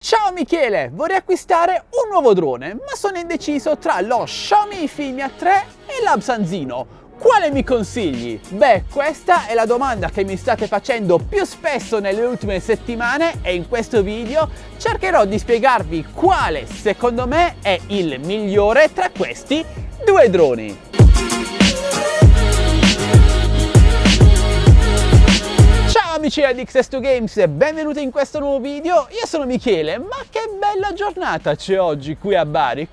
Ciao Michele, vorrei acquistare un nuovo drone, ma sono indeciso tra lo Xiaomi Fimia 3 e l'Absanzino. Quale mi consigli? Beh, questa è la domanda che mi state facendo più spesso nelle ultime settimane e in questo video cercherò di spiegarvi quale secondo me è il migliore tra questi due droni. Ciao amici di X2Games, benvenuti in questo nuovo video. Io sono Michele, ma che bella giornata c'è oggi qui a Bari.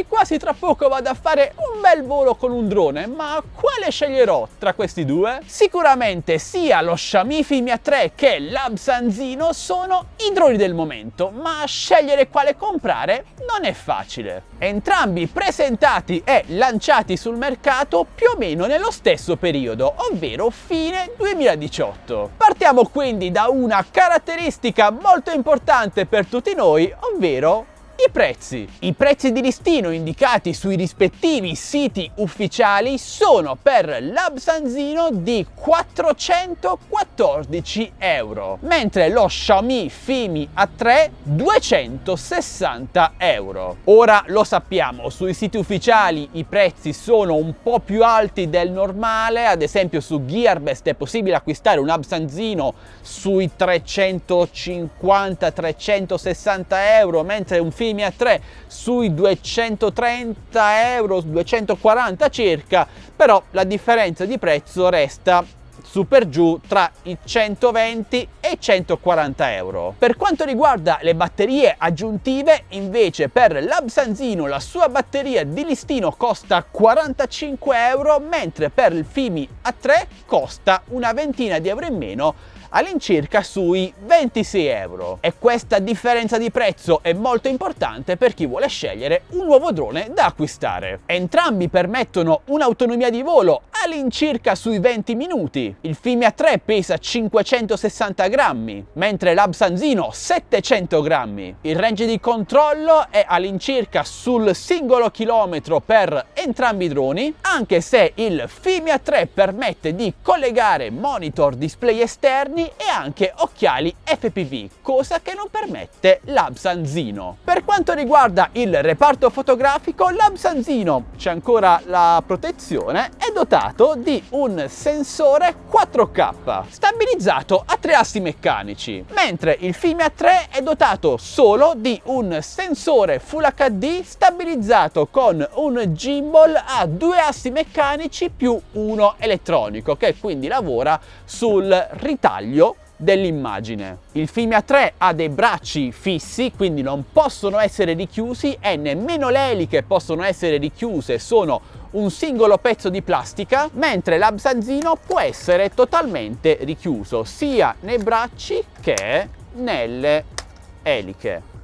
Quasi tra poco vado a fare un bel volo con un drone, ma quale sceglierò tra questi due? Sicuramente sia lo Xiaomi Fimia 3 che l'Absanzino sono i droni del momento, ma scegliere quale comprare non è facile. Entrambi presentati e lanciati sul mercato più o meno nello stesso periodo, ovvero fine 2018. Partiamo quindi da una caratteristica molto importante per tutti noi, ovvero i prezzi. I prezzi di listino indicati sui rispettivi siti ufficiali sono per l'Absanzino di 414 euro, mentre lo Xiaomi Fimi A3 260 euro. Ora lo sappiamo, sui siti ufficiali i prezzi sono un po' più alti del normale, ad esempio su Gearbest è possibile acquistare un Absanzino sui 350-360 euro, mentre un Fimia 3 sui 230 euro, 240 circa, però la differenza di prezzo resta su per giù tra i 120 e i 140 euro. Per quanto riguarda le batterie aggiuntive, invece per l'Absanzino la sua batteria di listino costa 45 euro, mentre per il Fimi A3 costa una ventina di euro in meno, all'incirca sui 26 euro. E questa differenza di prezzo è molto importante per chi vuole scegliere un nuovo drone da acquistare. Entrambi permettono un'autonomia di volo all'incirca sui 20 minuti. Il Fimia 3 pesa 560 grammi, mentre l'Absanzino 700 grammi. Il range di controllo è all'incirca sul singolo chilometro per entrambi i droni, anche se il Fimia 3 permette di collegare monitor, display esterni e anche occhiali FPV, cosa che non permette l'Absanzino. Per quanto riguarda il reparto fotografico, l'Absanzino, c'è ancora la protezione, è dotato di un sensore 4K stabilizzato a 3 assi meccanici, mentre il Fimia 3 è dotato solo di un sensore Full HD stabilizzato con un gimbal a 2 assi meccanici più uno elettronico, che quindi lavora sul ritaglio dell'immagine. Il Fimia 3 ha dei bracci fissi, quindi non possono essere richiusi e nemmeno le eliche possono essere richiuse, sono un singolo pezzo di plastica, mentre l'Absanzino può essere totalmente richiuso sia nei bracci che nelle eliche.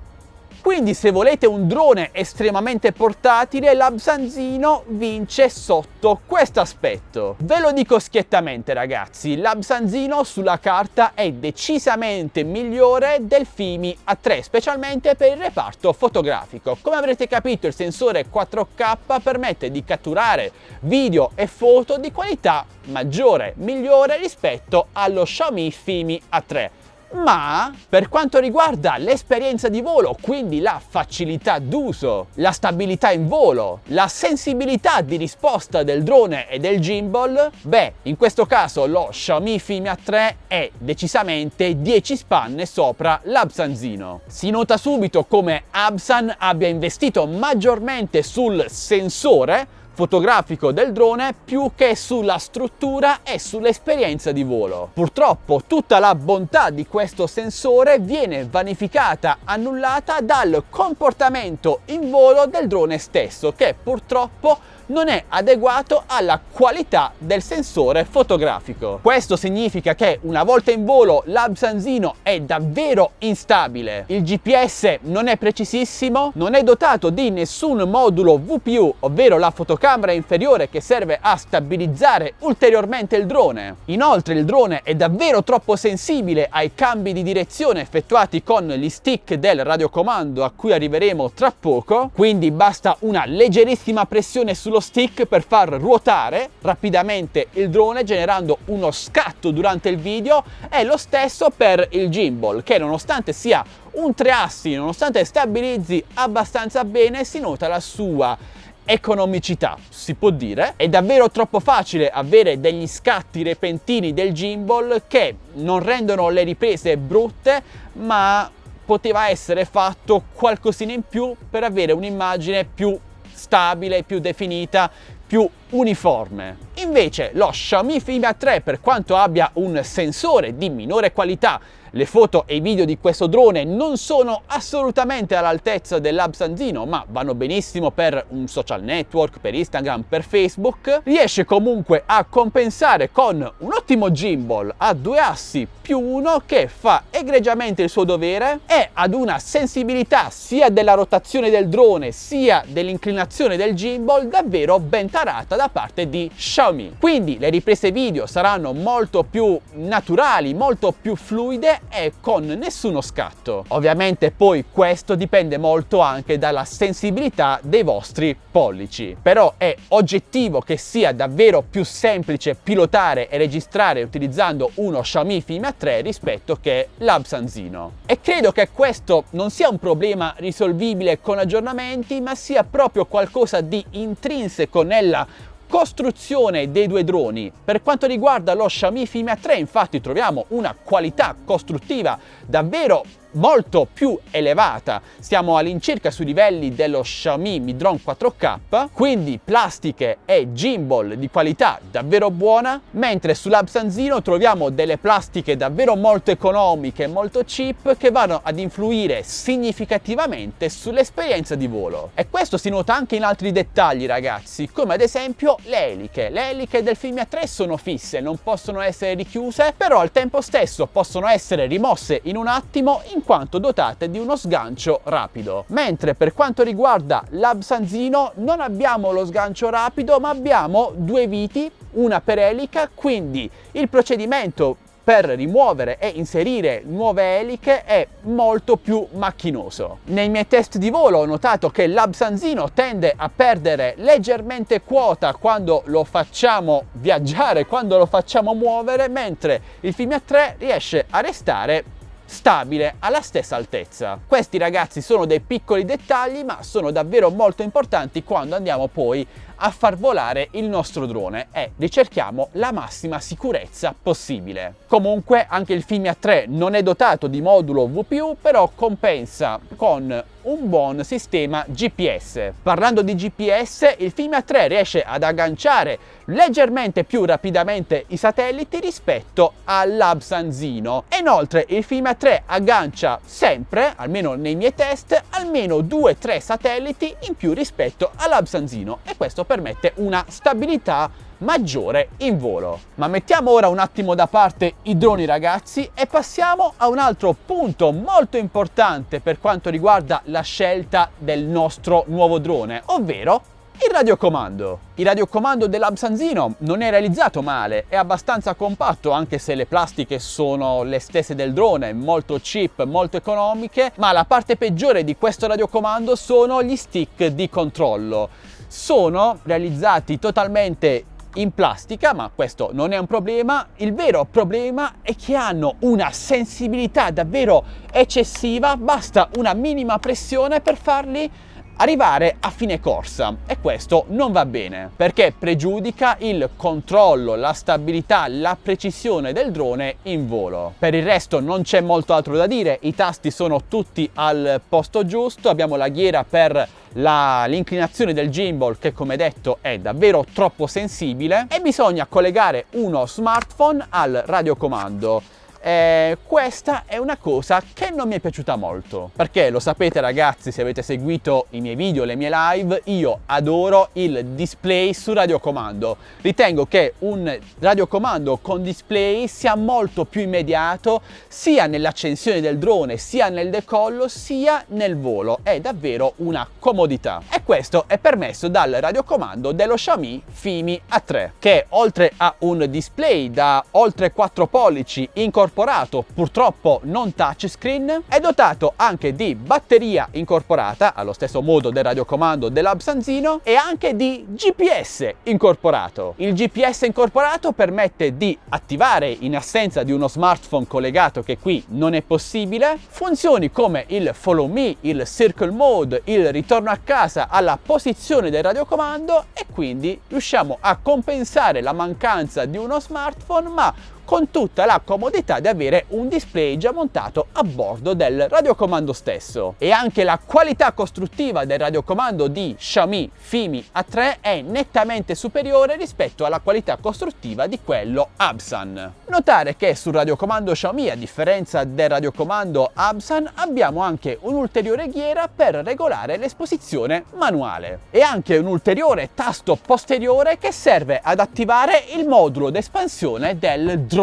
Quindi se volete un drone estremamente portatile, l'Absanzino vince sotto questo aspetto. Ve lo dico schiettamente ragazzi, l'Absanzino sulla carta è decisamente migliore del Fimi A3, specialmente per il reparto fotografico. Come avrete capito, il sensore 4K permette di catturare video e foto di qualità maggiore, migliore rispetto allo Xiaomi Fimi A3. Ma per quanto riguarda l'esperienza di volo, quindi la facilità d'uso, la stabilità in volo, la sensibilità di risposta del drone e del gimbal, beh, in questo caso lo Xiaomi Fimia 3 è decisamente 10 spanne sopra l'Absanzino. Si nota subito come Absan abbia investito maggiormente sul sensore fotografico del drone più che sulla struttura e sull'esperienza di volo. Purtroppo tutta la bontà di questo sensore viene vanificata, annullata dal comportamento in volo del drone stesso, che purtroppo non è adeguato alla qualità del sensore fotografico. Questo significa che una volta in volo l'Absanzino è davvero instabile, il GPS non è precisissimo, non è dotato di nessun modulo VPU, ovvero la fotocamera inferiore che serve a stabilizzare ulteriormente il drone. Inoltre il drone è davvero troppo sensibile ai cambi di direzione effettuati con gli stick del radiocomando, a cui arriveremo tra poco, quindi basta una leggerissima pressione sul sullo stick per far ruotare rapidamente il drone generando uno scatto durante il video, e lo stesso per il gimbal, che nonostante sia un 3 assi, nonostante stabilizzi abbastanza bene, si nota la sua economicità, si può dire. È davvero troppo facile avere degli scatti repentini del gimbal che non rendono le riprese brutte, ma poteva essere fatto qualcosina in più per avere un'immagine più stabile, più definita, più uniforme. Invece lo Xiaomi Fimi A3, per quanto abbia un sensore di minore qualità, le foto e i video di questo drone non sono assolutamente all'altezza dell'Absanzino, ma vanno benissimo per un social network, per Instagram, per Facebook. Riesce comunque a compensare con un ottimo gimbal a 2 assi più 1 che fa egregiamente il suo dovere, e ad una sensibilità sia della rotazione del drone sia dell'inclinazione del gimbal davvero ben tarata da parte di Xiaomi. Quindi le riprese video saranno molto più naturali, molto più fluide e con nessuno scatto. Ovviamente poi questo dipende molto anche dalla sensibilità dei vostri pollici, però è oggettivo che sia davvero più semplice pilotare e registrare utilizzando uno Xiaomi Fimi A3 rispetto che l'Absanzino, e credo che questo non sia un problema risolvibile con aggiornamenti, ma sia proprio qualcosa di intrinseco nella costruzione dei due droni. Per quanto riguarda lo Xiaomi Fimi A3, infatti, troviamo una qualità costruttiva davvero molto più elevata. Siamo all'incirca sui livelli dello Xiaomi Mi Drone 4K, quindi plastiche e gimbal di qualità davvero buona, mentre sull'Absanzino troviamo delle plastiche davvero molto economiche, molto cheap, che vanno ad influire significativamente sull'esperienza di volo. E questo si nota anche in altri dettagli, ragazzi, come ad esempio le eliche. Le eliche del Fimi A3 sono fisse, non possono essere richiuse, però al tempo stesso possono essere rimosse in un attimo in quanto dotate di uno sgancio rapido. Mentre per quanto riguarda l'Absanzino non abbiamo lo sgancio rapido, ma abbiamo 2 viti, una per elica, quindi il procedimento per rimuovere e inserire nuove eliche è molto più macchinoso. Nei miei test di volo ho notato che l'Absanzino tende a perdere leggermente quota quando lo facciamo viaggiare, quando lo facciamo muovere, mentre il Fimi A3 riesce a restare stabile alla stessa altezza. Questi, ragazzi, sono dei piccoli dettagli, ma sono davvero molto importanti quando andiamo poi a far volare il nostro drone e ricerchiamo la massima sicurezza possibile. Comunque anche il Fimi A3 non è dotato di modulo VPU, però compensa con un buon sistema GPS. Parlando di GPS, il Fimi A3 riesce ad agganciare leggermente più rapidamente i satelliti rispetto all'Absanzino. E inoltre il Fimi A3 aggancia sempre, almeno nei miei test, almeno 2-3 satelliti in più rispetto all'Absanzino, e questo permette una stabilità maggiore in volo. Ma mettiamo ora un attimo da parte i droni, ragazzi, e passiamo a un altro punto molto importante per quanto riguarda la scelta del nostro nuovo drone, ovvero il radiocomando. Il radiocomando dell'Absanzino non è realizzato male, è abbastanza compatto, anche se le plastiche sono le stesse del drone, molto cheap, molto economiche, ma la parte peggiore di questo radiocomando sono gli stick di controllo. Sono realizzati totalmente in plastica, ma questo non è un problema. Il vero problema è che hanno una sensibilità davvero eccessiva, basta una minima pressione per farli arrivare a fine corsa, e questo non va bene perché pregiudica il controllo, la stabilità, la precisione del drone in volo. Per il resto non c'è molto altro da dire, i tasti sono tutti al posto giusto, abbiamo la ghiera per l'inclinazione del gimbal che, come detto, è davvero troppo sensibile, e bisogna collegare uno smartphone al radiocomando. Questa è una cosa che non mi è piaciuta molto, perché lo sapete, ragazzi, se avete seguito i miei video, le mie live, io adoro il display sul radiocomando. Ritengo che un radiocomando con display sia molto più immediato sia nell'accensione del drone, sia nel decollo, sia nel volo. È davvero una comodità, e questo è permesso dal radiocomando dello Xiaomi Fimi A3, che oltre a un display da oltre 4 pollici incorporato incorporato, purtroppo non touchscreen, è dotato anche di batteria incorporata, allo stesso modo del radiocomando dell'Absanzino, e anche di GPS incorporato. Il GPS incorporato permette di attivare, in assenza di uno smartphone collegato, che qui non è possibile, funzioni come il follow me, il circle mode, il ritorno a casa alla posizione del radiocomando, e quindi riusciamo a compensare la mancanza di uno smartphone, ma con tutta la comodità di avere un display già montato a bordo del radiocomando stesso. E anche la qualità costruttiva del radiocomando di Xiaomi Fimi A3 è nettamente superiore rispetto alla qualità costruttiva di quello Absan. Notare che sul radiocomando Xiaomi, a differenza del radiocomando Absan, abbiamo anche un'ulteriore ghiera per regolare l'esposizione manuale e anche un ulteriore tasto posteriore che serve ad attivare il modulo d'espansione del drone.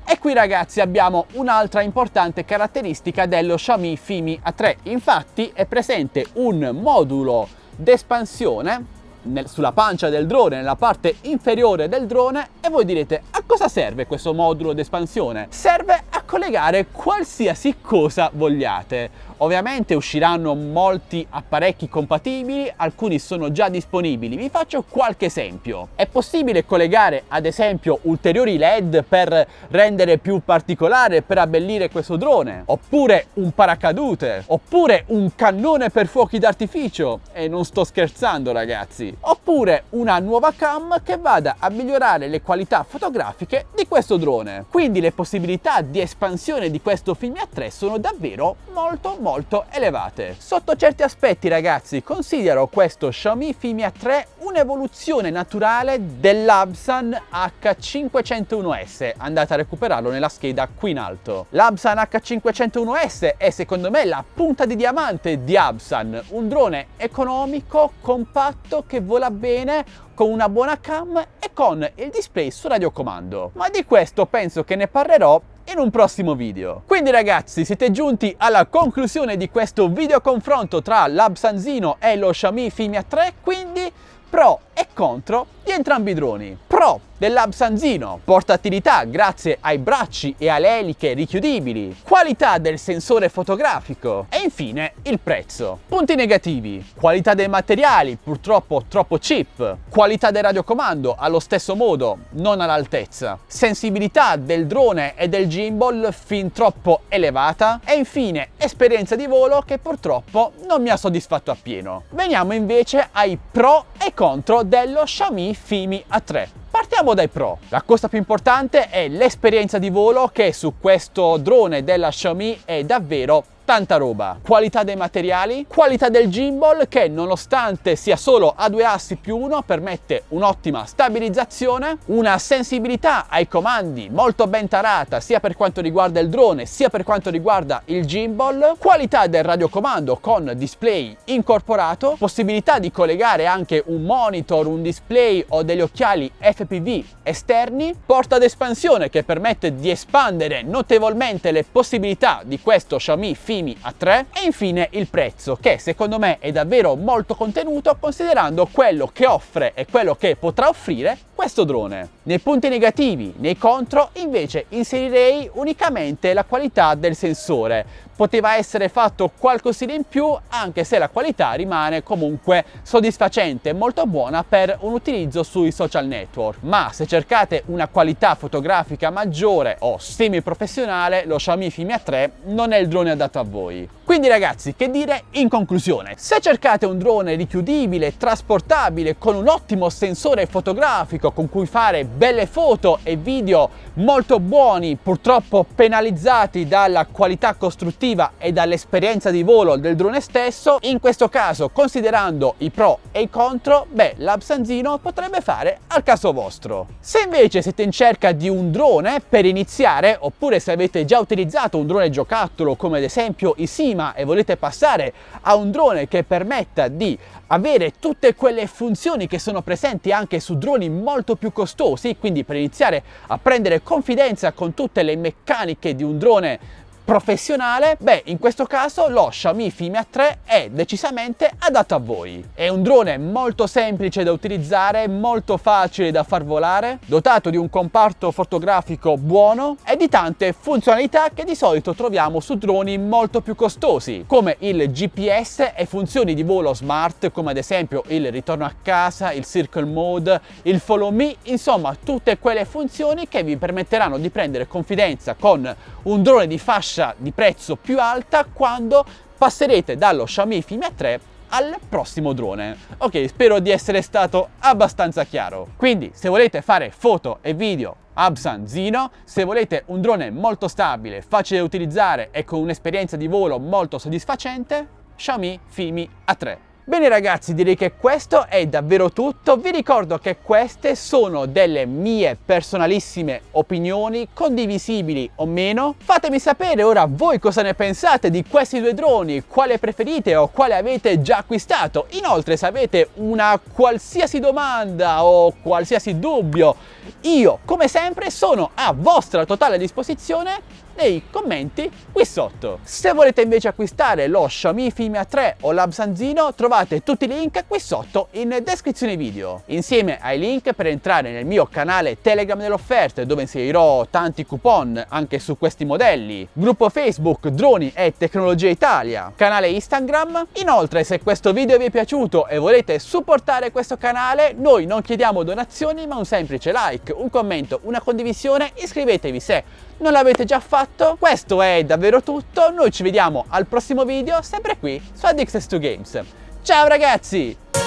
E qui, ragazzi, abbiamo un'altra importante caratteristica dello Xiaomi Fimi A3. Infatti è presente un modulo d'espansione sulla pancia del drone, nella parte inferiore del drone, e voi direte: a cosa serve questo modulo d'espansione? Serve a collegare qualsiasi cosa vogliate. Ovviamente usciranno molti apparecchi compatibili, alcuni sono già disponibili. Vi faccio qualche esempio. È possibile collegare ad esempio ulteriori LED per rendere più particolare, per abbellire questo drone, oppure un paracadute, oppure un cannone per fuochi d'artificio, e non sto scherzando, ragazzi, oppure una nuova cam che vada a migliorare le qualità fotografiche di questo drone. Quindi le possibilità di espansione di questo Fimi A3 sono davvero molto elevate. Sotto certi aspetti, ragazzi, considero questo Xiaomi Fimi A3 un'evoluzione naturale dell'Absan H501S. Andate a recuperarlo nella scheda qui in alto. L'Absan H501S è secondo me la punta di diamante di Absan, un drone economico, compatto, che vola bene, con una buona cam e con il display su radiocomando. Ma di questo penso che ne parlerò in un prossimo video. Quindi, ragazzi, siete giunti alla conclusione di questo video confronto tra l'Absanzino e lo Xiaomi Fimi A3, quindi pro e contro di entrambi i droni. Pro dell'Absanzino: portatilità grazie ai bracci e alle eliche richiudibili, qualità del sensore fotografico e infine il prezzo. Punti negativi: qualità dei materiali purtroppo troppo cheap, qualità del radiocomando allo stesso modo non all'altezza, sensibilità del drone e del gimbal fin troppo elevata e infine esperienza di volo che purtroppo non mi ha soddisfatto appieno. Veniamo invece ai pro e contro dello Xiaomi Fimi A3. Partiamo dai pro. La cosa più importante è l'esperienza di volo, che su questo drone della Xiaomi è davvero tanta roba. Qualità dei materiali, qualità del gimbal che, nonostante sia solo a 2 assi più 1, permette un'ottima stabilizzazione, una sensibilità ai comandi molto ben tarata sia per quanto riguarda il drone sia per quanto riguarda il gimbal, qualità del radiocomando con display incorporato, possibilità di collegare anche un monitor, un display o degli occhiali FPV esterni, porta d'espansione che permette di espandere notevolmente le possibilità di questo Xiaomi Fimi A3 e infine il prezzo, che secondo me è davvero molto contenuto considerando quello che offre e quello che potrà offrire questo drone. Nei punti negativi, nei contro, invece inserirei unicamente la qualità del sensore. Poteva essere fatto qualcosina in più, anche se la qualità rimane comunque soddisfacente e molto buona per un utilizzo sui social network. Ma se cercate una qualità fotografica maggiore o semi-professionale, lo Xiaomi Fimi A3 non è il drone adatto a voi. Quindi, ragazzi, che dire in conclusione? Se cercate un drone richiudibile, trasportabile, con un ottimo sensore fotografico con cui fare belle foto e video molto buoni, purtroppo penalizzati dalla qualità costruttiva e dall'esperienza di volo del drone stesso, in questo caso, considerando i pro e i contro, l'Absanzino potrebbe fare al caso vostro. Se invece siete in cerca di un drone per iniziare, oppure se avete già utilizzato un drone giocattolo come ad esempio i Sima e volete passare a un drone che permetta di avere tutte quelle funzioni che sono presenti anche su droni molto più costosi, quindi per iniziare a prendere confidenza con tutte le meccaniche di un drone professionale, beh, in questo caso lo Xiaomi Fimi A3 è decisamente adatto a voi. È un drone molto semplice da utilizzare, molto facile da far volare, dotato di un comparto fotografico buono e di tante funzionalità che di solito troviamo su droni molto più costosi, come il GPS e funzioni di volo smart, come ad esempio il ritorno a casa, il Circle Mode, il Follow Me, insomma tutte quelle funzioni che vi permetteranno di prendere confidenza con un drone di fascia di prezzo più alta quando passerete dallo Xiaomi Fimi A3 al prossimo drone. Ok, spero di essere stato abbastanza chiaro. Quindi, se volete fare foto e video Absan Zino, se volete un drone molto stabile, facile da utilizzare e con un'esperienza di volo molto soddisfacente, Xiaomi Fimi A3. Bene ragazzi, direi che questo è davvero tutto. Vi ricordo che queste sono delle mie personalissime opinioni, condivisibili o meno. Fatemi sapere ora voi cosa ne pensate di questi due droni, quale preferite o quale avete già acquistato. Inoltre, se avete una qualsiasi domanda o qualsiasi dubbio, io come sempre sono a vostra totale disposizione nei commenti qui sotto. Se volete invece acquistare lo Xiaomi Fimi A3 o l'Absan Zino, trovate tutti i link qui sotto in descrizione video, insieme ai link per entrare nel mio canale Telegram delle offerte, dove inserirò tanti coupon anche su questi modelli, gruppo Facebook Droni e Tecnologia Italia, canale Instagram. Inoltre, se questo video vi è piaciuto e volete supportare questo canale, noi non chiediamo donazioni ma un semplice like, un commento, una condivisione. Iscrivetevi se non l'avete già fatto. Questo è davvero tutto, noi ci vediamo al prossimo video, sempre qui su Addicted to Games. Ciao ragazzi!